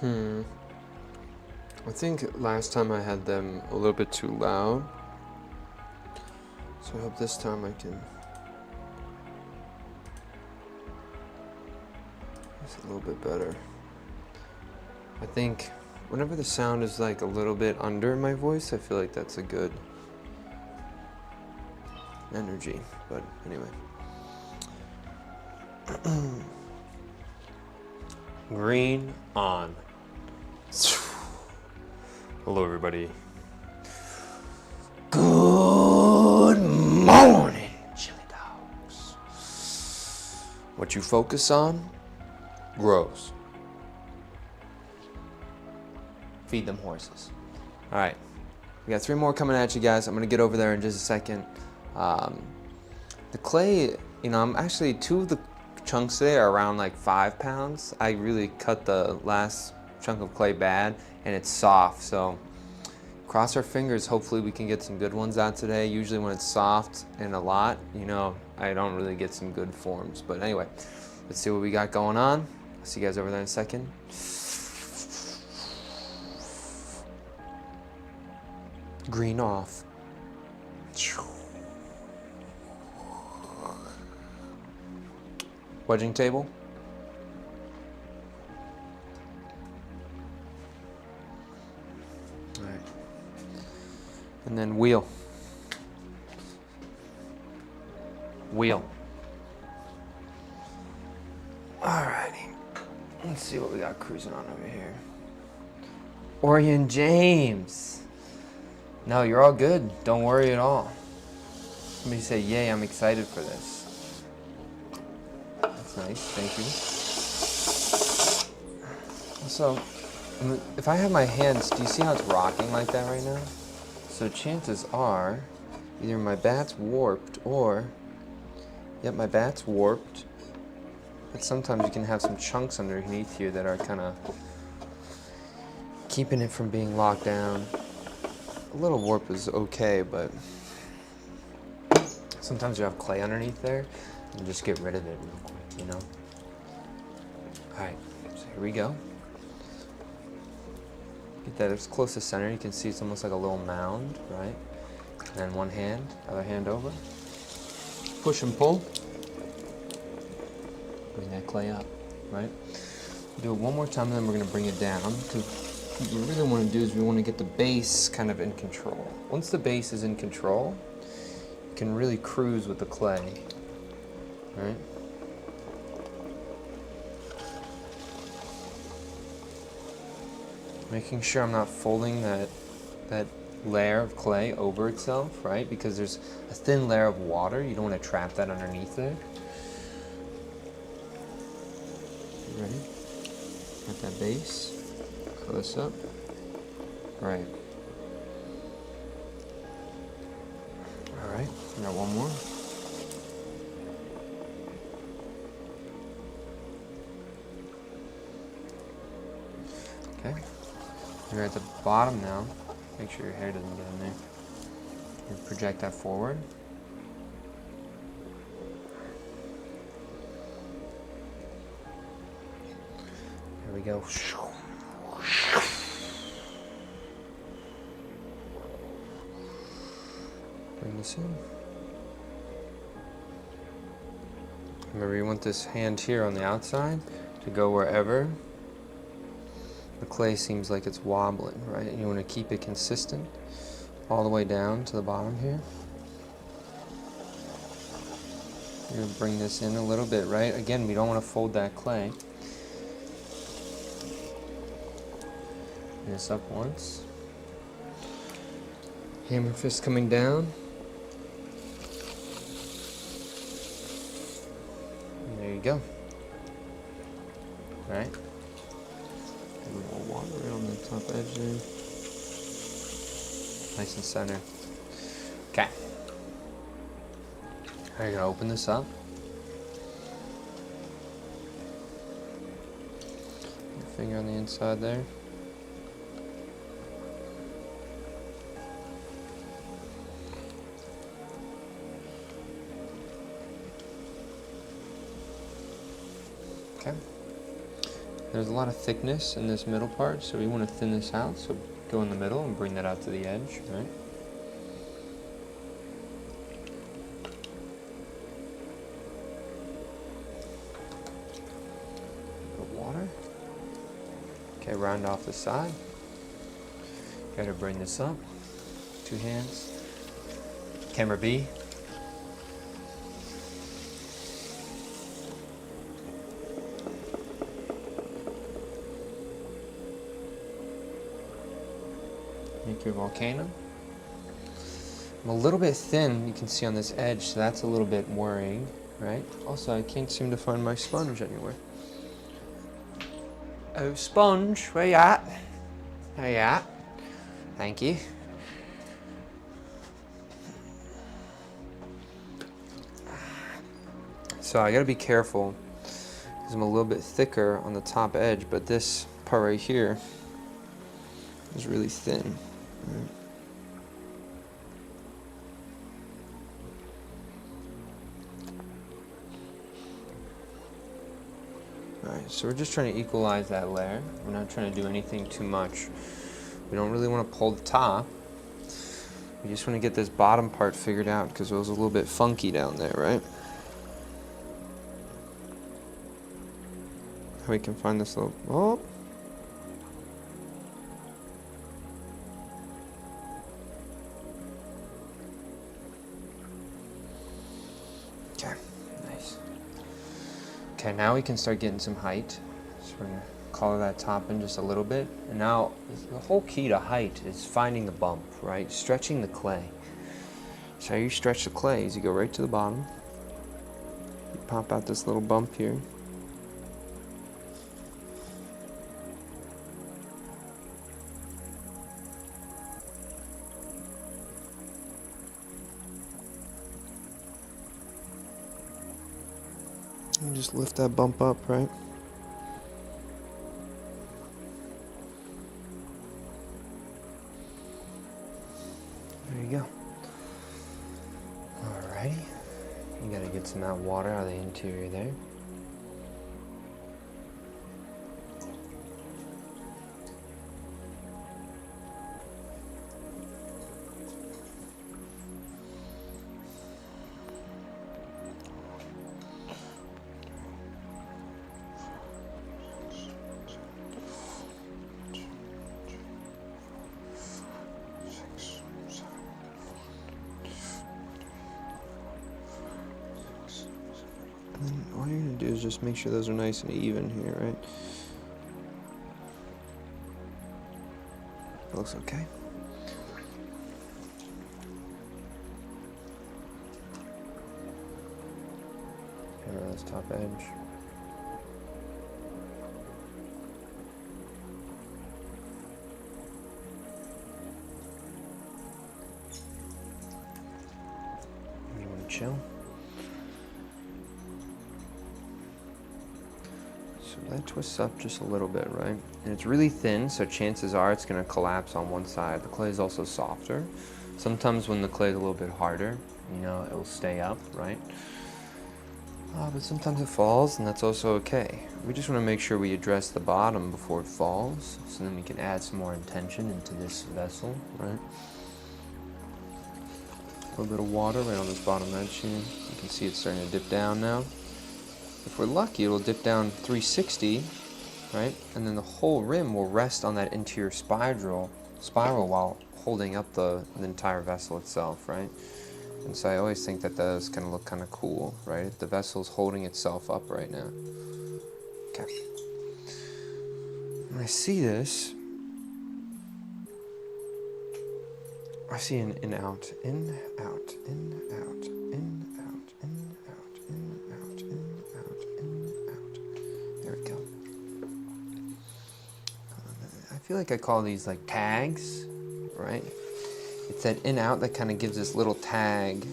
I think last time I had them a little bit too loud. So I hope this time I can. It's a little bit better. I think whenever the sound is like a little bit under my voice, I feel like that's a good energy. But anyway. Green on. Hello, everybody. Good morning, chili dogs. What you focus on grows. Feed them horses. All right, we got 3 more coming at you guys. I'm gonna get over there in just a second. The clay, I'm actually 2 of the chunks today are around like 5 pounds. I really cut the last chunk of clay bad and it's soft, so cross our fingers, hopefully we can get some good ones out today. Usually when it's soft and a lot, I don't really get some good forms. But anyway, let's see what we got going on. I'll see you guys over there in a second. Green off. Wedging table. All right. And then wheel. Wheel. Alrighty. Let's see what we got cruising on over here. Orion James. No, you're all good. Don't worry at all. Somebody say, yay, I'm excited for this. That's nice, thank you. So, if I have my hands, do you see how it's rocking like that right now? So chances are, either my bat's warped or, yep, my bat's warped. But sometimes you can have some chunks underneath here that are kind of keeping it from being locked down. A little warp is okay, but sometimes you have clay underneath there, and just get rid of it real quick, Alright, so here we go. Get that as close to center. You can see it's almost like a little mound, right? And then one hand, other hand over. Push and pull. Bring that clay up, right? Do it one more time, and then we're going to bring it down. What we really want to do is we want to get the base kind of in control. Once the base is in control, you can really cruise with the clay, right? Making sure I'm not folding that layer of clay over itself, right? Because there's a thin layer of water. You don't want to trap that underneath there. You ready? Got that base. Close up. Right. Alright, we got one more. Okay. You're at the bottom now. Make sure your hair doesn't get in there. You project that forward. There we go. Bring this in. Remember, you want this hand here on the outside to go wherever the clay seems like it's wobbling, right? And you want to keep it consistent all the way down to the bottom here. You're going to bring this in a little bit, right? Again, we don't want to fold that clay. Bring this up once. Hammer fist coming down. And there you go. All right. A little water right on the top edge there. Nice and center. Okay. Now you're gonna open this up. Your finger on the inside there. Okay. There's a lot of thickness in this middle part, so we want to thin this out. So go in the middle and bring that out to the edge, right? Water. Okay, round off the side. Gotta bring this up. 2 hands. Camera B. Make your volcano. I'm a little bit thin, you can see on this edge, so that's a little bit worrying, right? Also, I can't seem to find my sponge anywhere. Oh, sponge, where you at? There you at. Thank you. So I gotta be careful, because I'm a little bit thicker on the top edge, but this part right here is really thin. Right. Alright, so we're just trying to equalize that layer. We're not trying to do anything too much. We don't really want to pull the top. We just want to get this bottom part figured out because it was a little bit funky down there, right? We can find this little... Oh! Okay, nice. Okay, now we can start getting some height. So we're going to color that top in just a little bit. And now, the whole key to height is finding the bump, right? Stretching the clay. So how you stretch the clay is you go right to the bottom. You pop out this little bump here. And just lift that bump up, right? There you go. Alrighty. You gotta get some of that water out of the interior there. And then all you're going to do is just make sure those are nice and even here, right? That looks okay. Here on this top edge. You want to chill? That twists up just a little bit, right? And it's really thin, so chances are it's going to collapse on one side. The clay is also softer. Sometimes when the clay is a little bit harder, you know, it will stay up, right? But sometimes it falls, and that's also okay. We just want to make sure we address the bottom before it falls, so then we can add some more intention into this vessel, right? A little bit of water right on this bottom edge here. You can see it's starting to dip down now. If we're lucky, it'll dip down 360, right? And then the whole rim will rest on that interior spiral while holding up the entire vessel itself, right? And so I always think that those kind of look kind of cool, right? The vessel's holding itself up right now. Okay. When I see this, I see an in, out, in, out, in, out, in, out, in, out, in, out, in, out, in, out. There we go. I feel like I call these like tags, right? It's that in, out that kind of gives this little tag.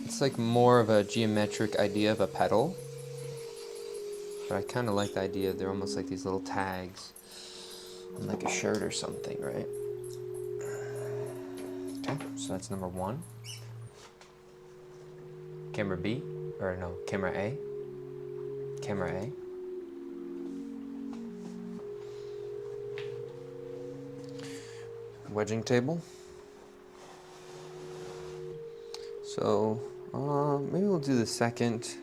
It's like more of a geometric idea of a pedal. But I kind of like the idea they're almost like these little tags on like a shirt or something, right? Okay, so that's number 1. Camera B, or no, camera A. Camera A. wedging table. So maybe we'll do the second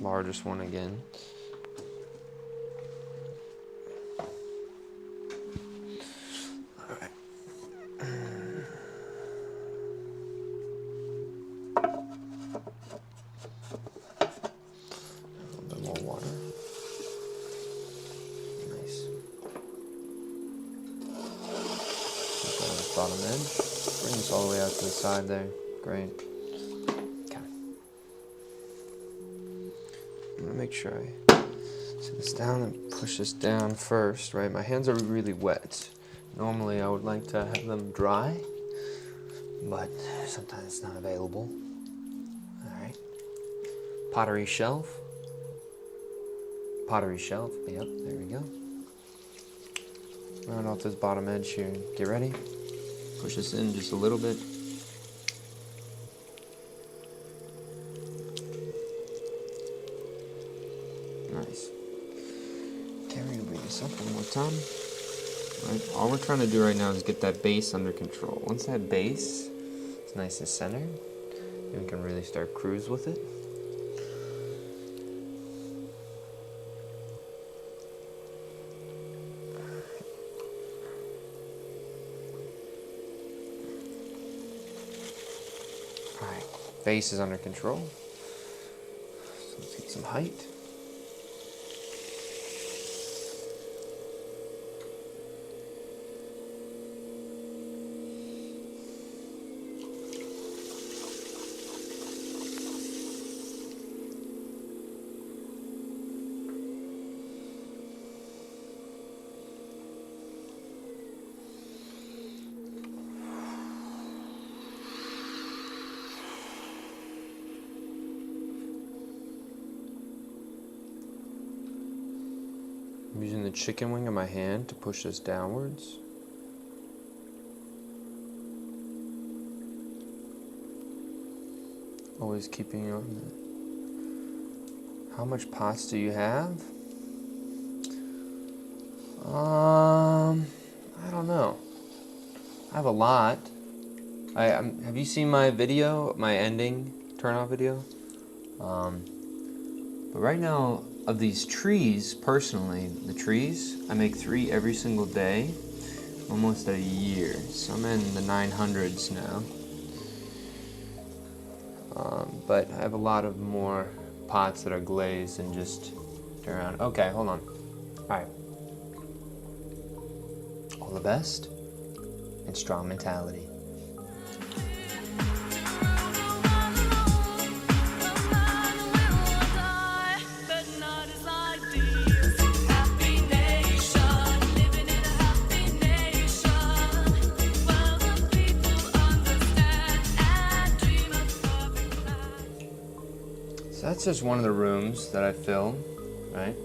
largest one again. All right. A little bit more water. Nice. Put that on the bottom edge. Bring this all the way out to the side there. Great. Okay. I'm gonna make sure I sit this down and push this down first, right? My hands are really wet. Normally I would like to have them dry, but sometimes it's not available. All right. Pottery shelf. Pottery shelf. Yep, there we go. Round off this bottom edge here. Get ready. Push this in just a little bit. Nice. Okay, we're gonna bring this up one more time. Right. All we're trying to do right now is get that base under control. Once that base is nice and centered, then we can really start cruise with it. Alright, base is under control. So let's get some height. I'm using the chicken wing of my hand to push this downwards. Always keeping on the... How much pots do you have? I don't know. I have a lot. Have you seen my video, my ending turn-off video? But right now, of these trees, personally, the trees, I make 3 every single day, almost a year. So I'm in the 900s now. But I have a lot of more pots that are glazed and just turn around. Okay, hold on. Alright. All the best and strong mentality. So that's just one of the rooms that I film, right?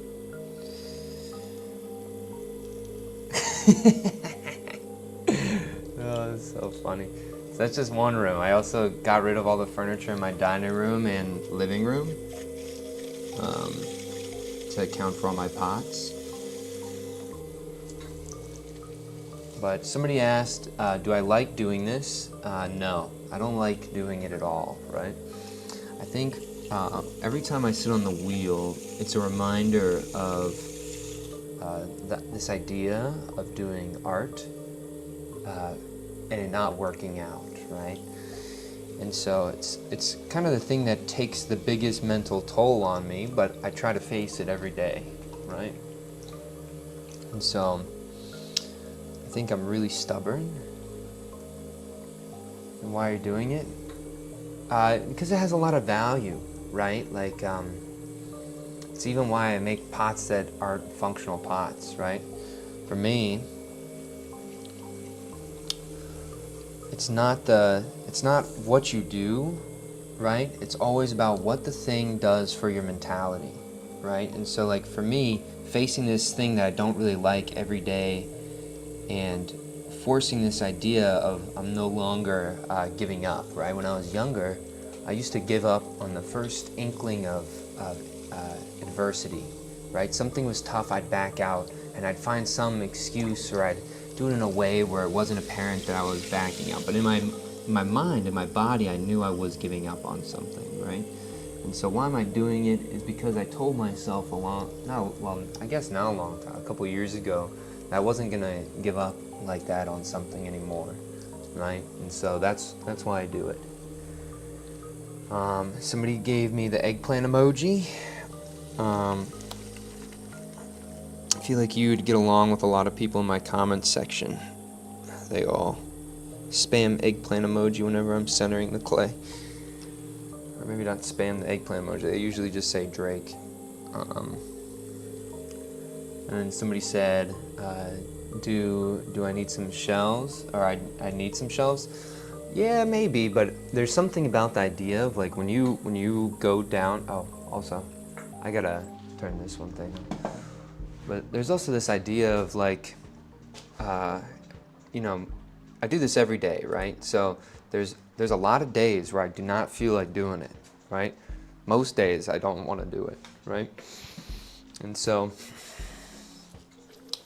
Oh, that's so funny. So that's just one room. I also got rid of all the furniture in my dining room and living room to account for all my pots. But somebody asked, do I like doing this? No, I don't like doing it at all, right? I think every time I sit on the wheel, it's a reminder of this idea of doing art and it not working out, right? And so it's kind of the thing that takes the biggest mental toll on me, but I try to face it every day, right? And so I think I'm really stubborn. And why are you doing it? Because it has a lot of value, right? Like, it's even why I make pots that aren't functional pots, right? For me, it's not what you do, right? It's always about what the thing does for your mentality, right? And so, like, for me, facing this thing that I don't really like every day and forcing this idea of I'm no longer giving up, right? When I was younger, I used to give up on the first inkling of adversity, right? Something was tough, I'd back out, and I'd find some excuse, or I'd do it in a way where it wasn't apparent that I was backing out. But in my mind, in my body, I knew I was giving up on something, right? And so why am I doing it is because I told myself I guess now a long time, a couple years ago, that I wasn't gonna give up like that on something anymore, right? And so that's why I do it. Somebody gave me the eggplant emoji. I feel like you'd get along with a lot of people in my comments section. They all spam eggplant emoji whenever I'm centering the clay. Or maybe not spam the eggplant emoji, they usually just say Drake. And then somebody said, do I need some shells? Or I need some shells? Yeah, maybe, but there's something about the idea of like when you go down. Oh, also, I gotta turn this one thing on. But there's also this idea of like, you know, I do this every day, right? So there's a lot of days where I do not feel like doing it, right? Most days I don't want to do it, right? And so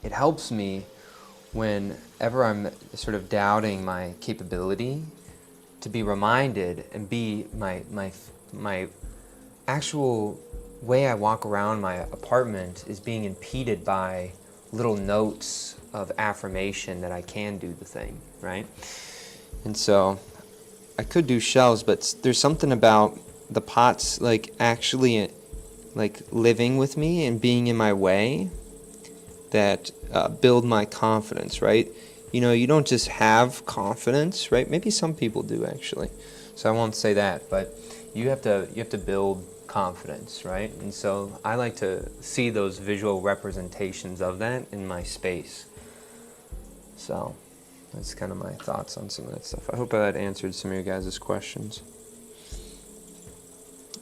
it helps me whenever I'm sort of doubting my capability to be reminded and be my actual way I walk around my apartment is being impeded by little notes of affirmation that I can do the thing, right? And so I could do shells, but there's something about the pots like actually like living with me and being in my way that build my confidence, right? You know, you don't just have confidence, right? Maybe some people do actually. So I won't say that, but you have to build confidence, right? And so I like to see those visual representations of that in my space. So that's kind of my thoughts on some of that stuff. I hope that answered some of your guys' questions.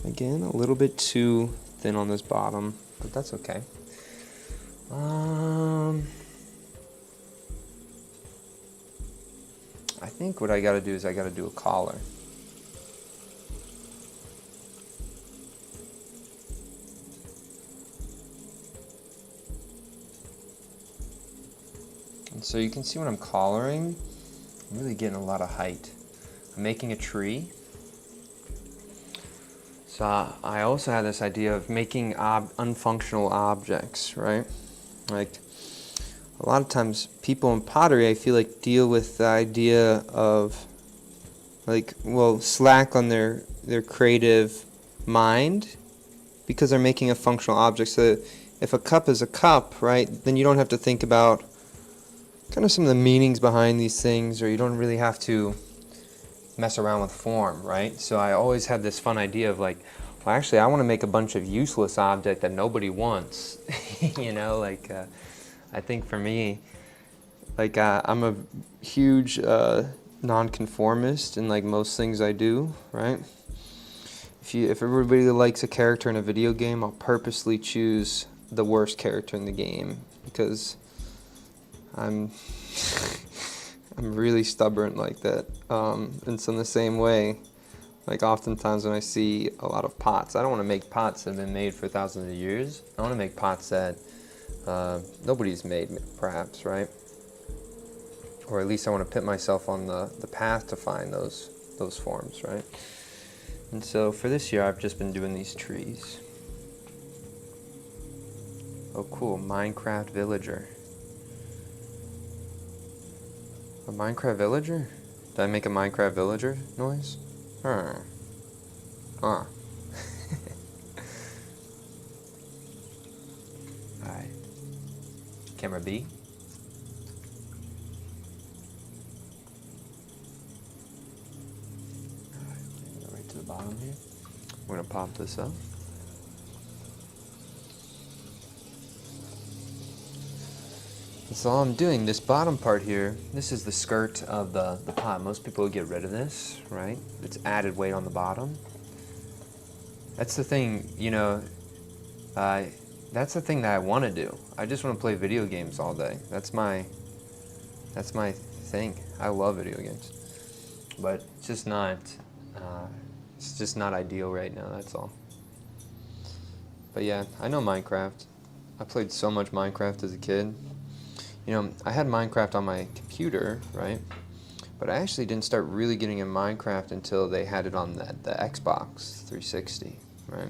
Again, a little bit too thin on this bottom, but that's okay. I think what I gotta do is I gotta do a collar. And so you can see when I'm collaring, I'm really getting a lot of height. I'm making a tree. So I also have this idea of making unfunctional objects, right? Like a lot of times people in pottery, I feel like, deal with the idea of like, well, slack on their creative mind because they're making a functional object. So if a cup is a cup, right, then you don't have to think about kind of some of the meanings behind these things, or you don't really have to mess around with form, right? So I always have this fun idea of like, well, actually I want to make a bunch of useless object that nobody wants. You know, like I think for me, like I'm a huge nonconformist in like most things I do, right? If everybody likes a character in a video game, I'll purposely choose the worst character in the game because I'm really stubborn like that. And so in the same way, like oftentimes when I see a lot of pots, I don't want to make pots that have been made for thousands of years. I want to make pots that nobody's made, perhaps, right? Or at least I want to put myself on the path to find those forms, right? And so for this year, I've just been doing these trees. Oh, cool, Minecraft villager. A Minecraft villager? Did I make a Minecraft villager noise? Huh. Alright. Camera B. Alright, go right to the bottom here. We're gonna pop this up. So all I'm doing, this bottom part here, this is the skirt of the pot. Most people would get rid of this, right? It's added weight on the bottom. That's the thing, you know, that's the thing that I want to do. I just want to play video games all day. That's my thing. I love video games. But it's just not ideal right now, that's all. But yeah, I know Minecraft. I played so much Minecraft as a kid. You know, I had Minecraft on my computer, right? But I actually didn't start really getting in Minecraft until they had it on the Xbox 360, right?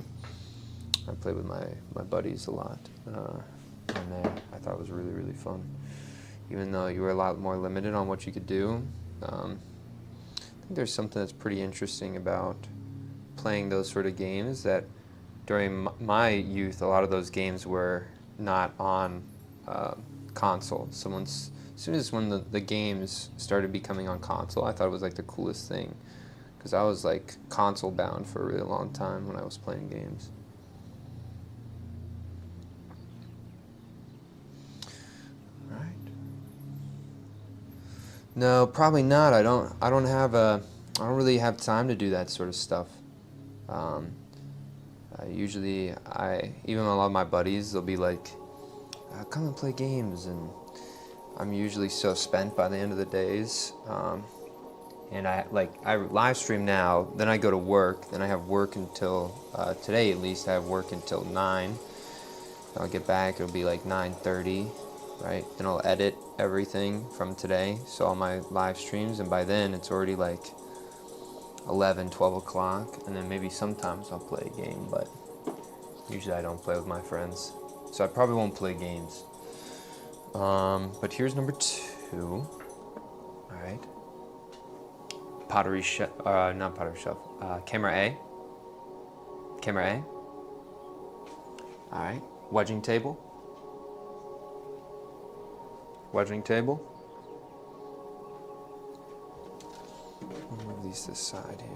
I played with my buddies a lot on there. I thought it was really, really fun. Even though you were a lot more limited on what you could do, I think there's something that's pretty interesting about playing those sort of games that during my youth, a lot of those games were not on console. As soon as when the games started becoming on console, I thought it was like the coolest thing, because I was like console bound for a really long time when I was playing games. All right. No, probably not. I don't really have time to do that sort of stuff. Usually, even a lot of my buddies, they'll be like, come and play games, and I'm usually so spent by the end of the days. And I live stream now, then I go to work, then I have work until, today at least, I have work until 9. I'll get back, it'll be like 9:30, right? Then I'll edit everything from today, so all my live streams, and by then it's already like 11, 12 o'clock, and then maybe sometimes I'll play a game, but usually I don't play with my friends, so I probably won't play games. But here's number 2. All right. Not pottery shelf. Camera A. Camera A. All right. Wedging table. Wedging table. I'll move these to the side here.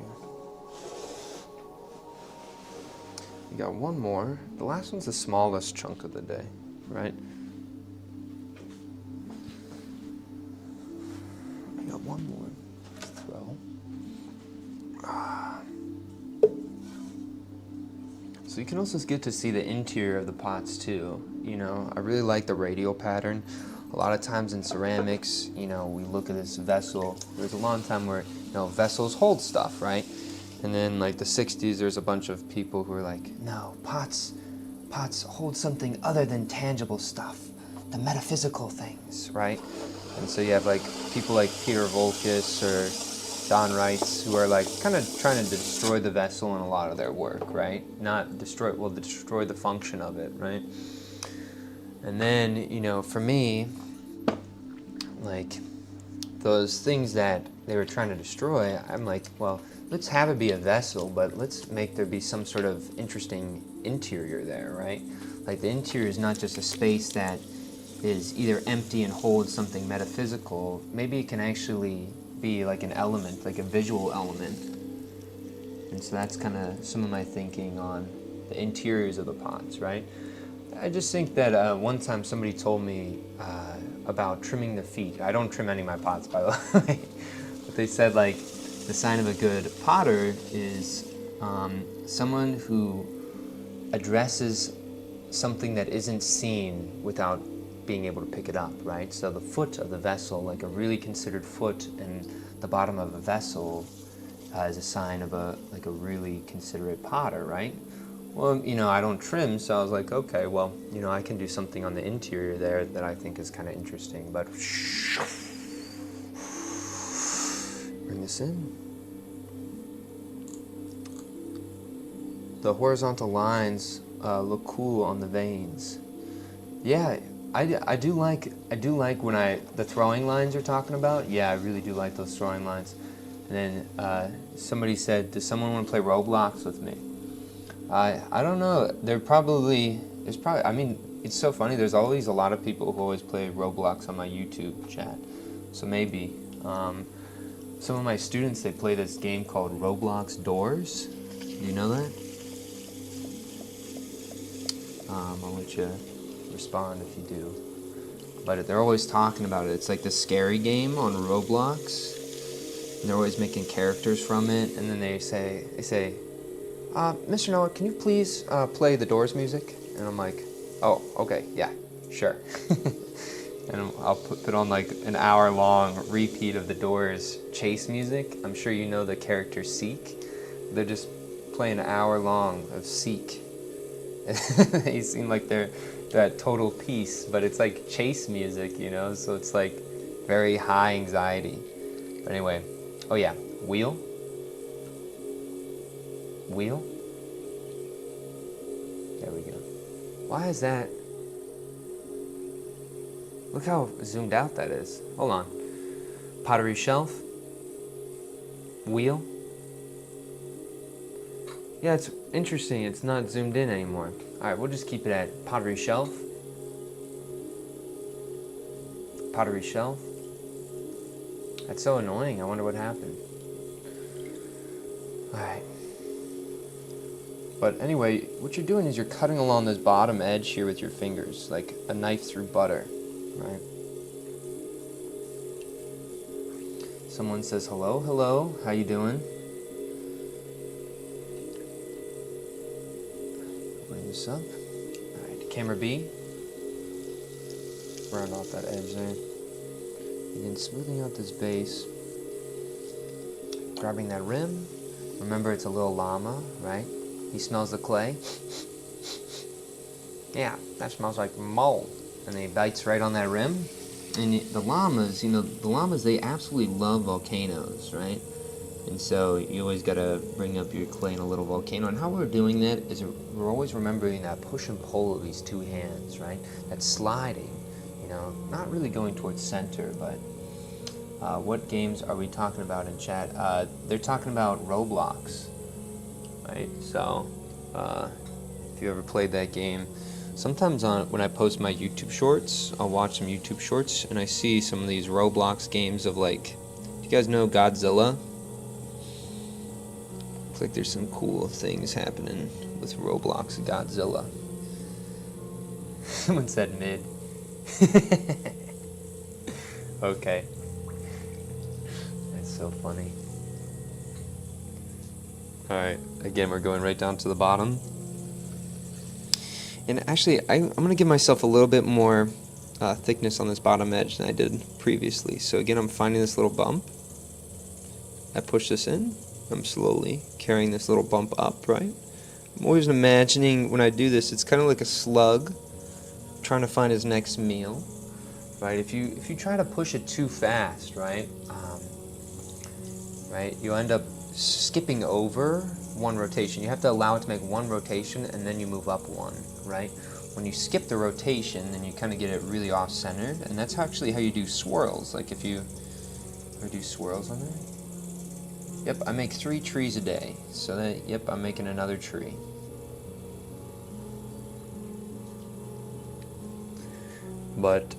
We got one more. The last one's the smallest chunk of the day, right? We got one more. Throw. So you can also get to see the interior of the pots too. You know, I really like the radial pattern. A lot of times in ceramics, you know, we look at this vessel. There's a long time where, you know, vessels hold stuff, right? And then like the 60s, there's a bunch of people who are like, no, pots hold something other than tangible stuff, the metaphysical things, right? And so you have like people like Peter Volkus or Don Reitz who are like kind of trying to destroy the vessel in a lot of their work, right? Not destroy, well, destroy the function of it, right? And then, you know, for me, like those things that they were trying to destroy, I'm like, well, let's have it be a vessel, but let's make there be some sort of interesting interior there, right? Like the interior is not just a space that is either empty and holds something metaphysical. Maybe it can actually be like an element, like a visual element. And so that's kind of some of my thinking on the interiors of the pots, right? I just think that one time somebody told me about trimming the feet. I don't trim any of my pots, by the way. But they said like the sign of a good potter is someone who addresses something that isn't seen without being able to pick it up, right? So the foot of the vessel, like a really considered foot in the bottom of a vessel, is a sign of a really considerate potter, right? Well, you know, I don't trim, so I was like, okay, well, you know, I can do something on the interior there that I think is kind of interesting, but bring this in. The horizontal lines look cool on the veins. Yeah, I do like when the throwing lines you're talking about. Yeah, I really do like those throwing lines. And then somebody said, does someone want to play Roblox with me? I don't know. There's probably, I mean, it's so funny. There's always a lot of people who always play Roblox on my YouTube chat. So maybe. Some of my students, they play this game called Roblox Doors. Do you know that? I'll let you respond if you do. But they're always talking about it. It's like the scary game on Roblox. And they're always making characters from it. And then they say, Mr. Noah, can you please play the Doors music? And I'm like, oh, okay, yeah, sure. And I'll put on like an hour-long repeat of the Doors chase music. I'm sure you know the character Seek. They're just playing an hour long of Seek. They seem like they're that total peace, but it's like chase music, you know, so it's like very high anxiety. But anyway, oh yeah, wheel. Wheel. There we go. Why is that? Look how zoomed out that is. Hold on. Pottery shelf. Wheel. Yeah, it's interesting. It's not zoomed in anymore. All right, we'll just keep it at pottery shelf. Pottery shelf. That's so annoying. I wonder what happened. All right. But anyway, what you're doing is you're cutting along this bottom edge here with your fingers, like a knife through butter, right? Someone says, hello, hello, how you doing? Bring this up. All right, camera B. Round off that edge there. Again, smoothing out this base. Grabbing that rim. Remember, it's a little llama, right? He smells the clay. Yeah, that smells like mold. And then he bites right on that rim. And the llamas, you know, the llamas, they absolutely love volcanoes, right? And so you always got to bring up your clay in a little volcano. And how we're doing that is we're always remembering that push and pull of these two hands, right? That sliding, you know, not really going towards center, but what games are we talking about in chat? They're talking about Roblox, right? So if you ever played that game, sometimes when I post my YouTube shorts, I'll watch some YouTube shorts and I see some of these Roblox games of like, do you guys know Godzilla? Looks like there's some cool things happening with Roblox and Godzilla. Someone said mid. Okay. That's so funny. Alright, again we're going right down to the bottom. And actually, I'm going to give myself a little bit more thickness on this bottom edge than I did previously. So again, I'm finding this little bump. I push this in. I'm slowly carrying this little bump up, right? I'm always imagining when I do this, it's kind of like a slug trying to find his next meal, right? If you try to push it too fast, right, you end up skipping over one rotation. You have to allow it to make one rotation and then you move up one, right? When you skip the rotation, then you kind of get it really off-centered, and that's actually how you do swirls. Like if you ever do swirls on there. Yep, I make 3 trees a day. So that, yep, I'm making another tree. But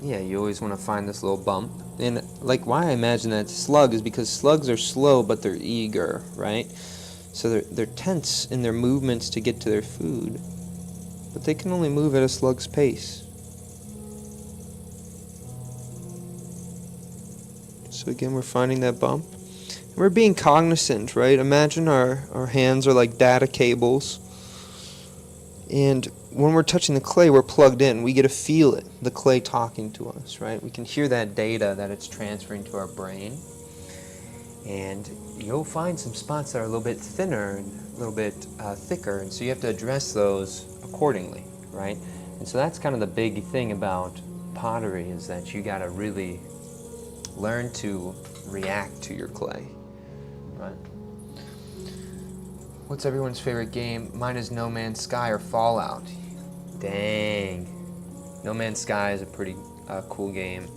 yeah, you always want to find this little bump. And like why I imagine that slug is because slugs are slow but they're eager, right? So they're tense in their movements to get to their food. But they can only move at a slug's pace. So again, we're finding that bump. And we're being cognizant, right? Imagine our hands are like data cables. And when we're touching the clay, we're plugged in. We get to feel it, the clay talking to us, right? We can hear that data that it's transferring to our brain. And you'll find some spots that are a little bit thinner and a little bit thicker, and so you have to address those accordingly, right? And so that's kind of the big thing about pottery, is that you got to really learn to react to your clay, right? What's everyone's favorite game? Mine is No Man's Sky or Fallout. Dang. No Man's Sky is a pretty cool game.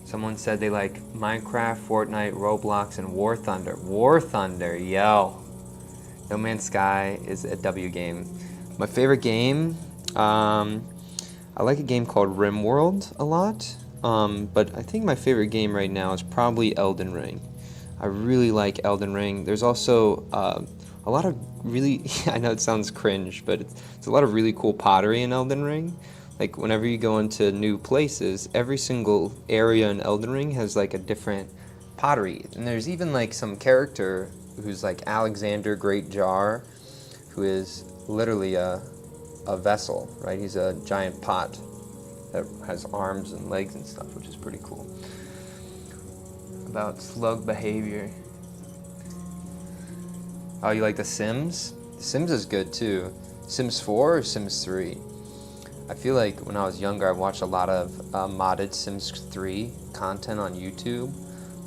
Someone said they like Minecraft, Fortnite, Roblox, and War Thunder. War Thunder, yo. No Man's Sky is a W game. My favorite game, I like a game called RimWorld a lot. But I think my favorite game right now is probably Elden Ring. I really like Elden Ring. There's also a lot of really, I know it sounds cringe, but it's a lot of really cool pottery in Elden Ring. Like whenever you go into new places, every single area in Elden Ring has like a different pottery. And there's even like some character who's like Alexander Great Jar, who is literally a vessel, right? He's a giant pot that has arms and legs and stuff, which is pretty cool. About slug behavior. Oh, you like The Sims? The Sims is good too. Sims 4 or Sims 3? I feel like when I was younger, I watched a lot of modded Sims 3 content on YouTube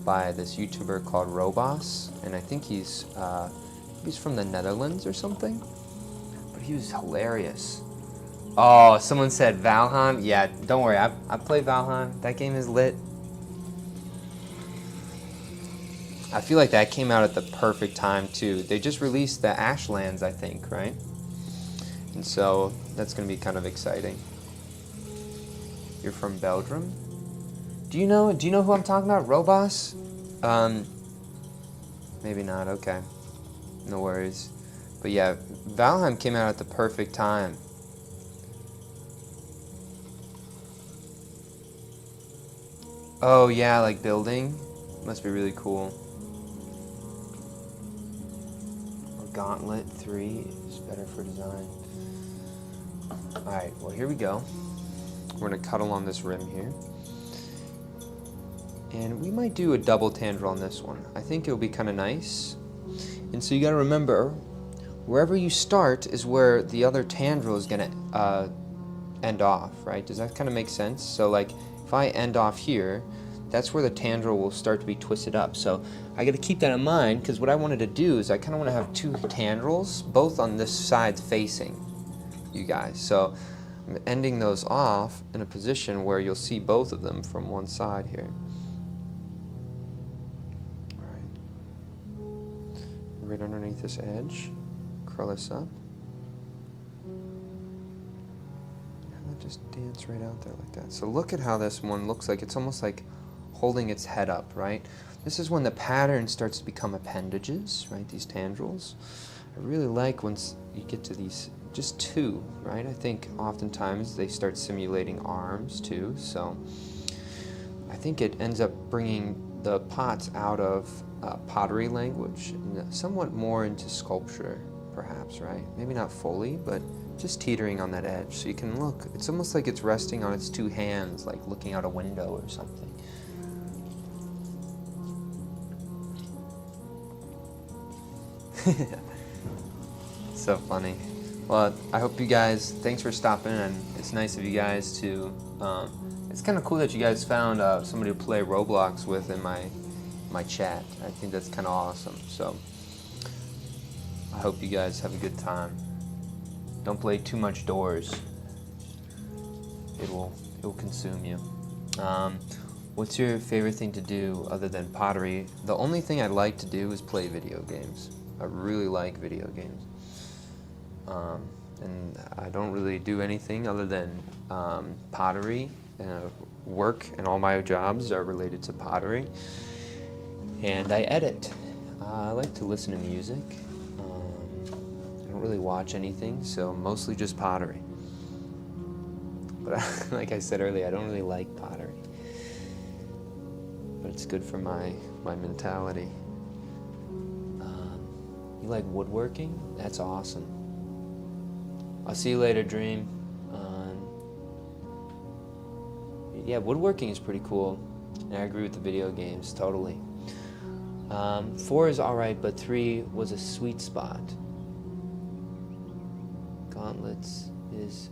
by this YouTuber called Robos, and I think he's from the Netherlands or something, but he was hilarious. Oh, someone said Valheim. Yeah, don't worry, I played Valheim. That game is lit. I feel like that came out at the perfect time too. They just released the Ashlands, I think, right? And so that's going to be kind of exciting. You're from Belgium? Do you know who I'm talking about? Robos? Maybe not. Okay. No worries. But yeah, Valheim came out at the perfect time. Oh yeah, like building? Must be really cool. Or Gauntlet 3 is better for design. Alright, well here we go. We're going to cuddle on this rim here. And we might do a double tendril on this one. I think it'll be kind of nice. And so you got to remember, wherever you start is where the other tendril is going to end off, right? Does that kind of make sense? So like, if I end off here, that's where the tendril will start to be twisted up. So I got to keep that in mind, because what I wanted to do is I kind of want to have two tendrils, both on this side facing you guys. So I'm ending those off in a position where you'll see both of them from one side here. Alright. Right underneath this edge, curl this up. And just dance right out there like that. So look at how this one looks like. It's almost like holding its head up, right? This is when the pattern starts to become appendages, right? These tendrils. I really like once you get to these, just two, right? I think oftentimes they start simulating arms too, so I think it ends up bringing the pots out of pottery language and somewhat more into sculpture, perhaps, right? Maybe not fully, but just teetering on that edge. So you can look, it's almost like it's resting on its two hands, like looking out a window or something. So funny. Well, I hope you guys, thanks for stopping, and it's nice of you guys to, it's kind of cool that you guys found somebody to play Roblox with in my chat. I think that's kind of awesome. So I hope you guys have a good time. Don't play too much Doors. It will consume you. What's your favorite thing to do other than pottery? The only thing I like to do is play video games. I really like video games. And I don't really do anything other than pottery. Work and all my jobs are related to pottery. And I edit. I like to listen to music. I don't really watch anything, so mostly just pottery. But like I said earlier, I don't really like pottery. But it's good for my mentality. You like woodworking? That's awesome. I'll see you later, Dream. Yeah, woodworking is pretty cool. And I agree with the video games, totally. 4 is alright, but 3 was a sweet spot. Gauntlets is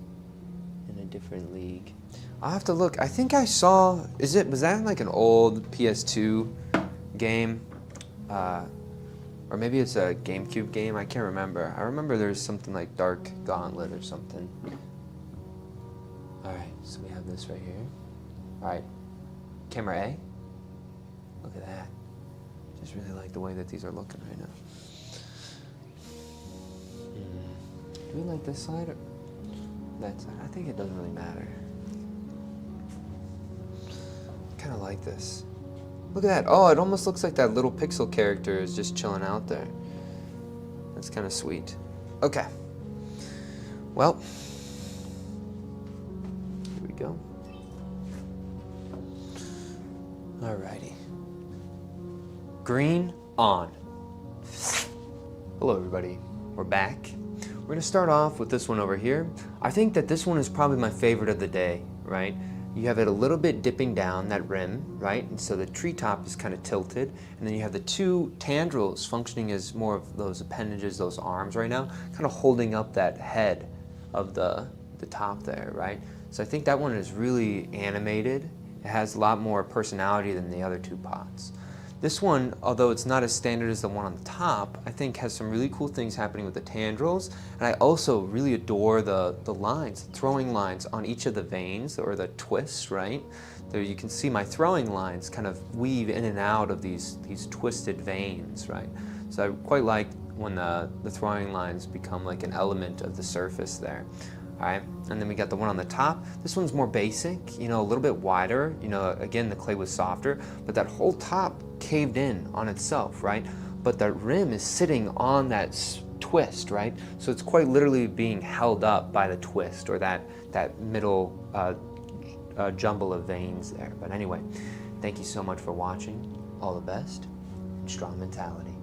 in a different league. I'll have to look. I think I saw, was that like an old PS2 game? Or maybe it's a GameCube game, I can't remember. I remember there's something like Dark Gauntlet or something. Alright, so we have this right here. Alright, camera A. Look at that. Just really like the way that these are looking right now. Do we like this side or that side? I think it doesn't really matter. I kind of like this. Look at that. Oh, it almost looks like that little pixel character is just chilling out there. That's kind of sweet. Okay. Well, here we go. Alrighty. Green on. Hello, everybody. We're back. We're going to start off with this one over here. I think that this one is probably my favorite of the day, right? You have it a little bit dipping down, that rim, right? And so the treetop is kind of tilted. And then you have the two tendrils functioning as more of those appendages, those arms right now, kind of holding up that head of the the top there, right? So I think that one is really animated. It has a lot more personality than the other two pots. This one, although it's not as standard as the one on the top, I think has some really cool things happening with the tendrils. And I also really adore the lines, throwing lines on each of the veins, or the twists, right? There you can see my throwing lines kind of weave in and out of these twisted veins, right? So I quite like when the throwing lines become like an element of the surface there. All right, and then we got the one on the top. This one's more basic, you know, a little bit wider. You know, again, the clay was softer, but that whole top caved in on itself, right? But the rim is sitting on that twist, right? So it's quite literally being held up by the twist, or that middle jumble of veins there. But anyway, thank you so much for watching. All the best, and strong mentality.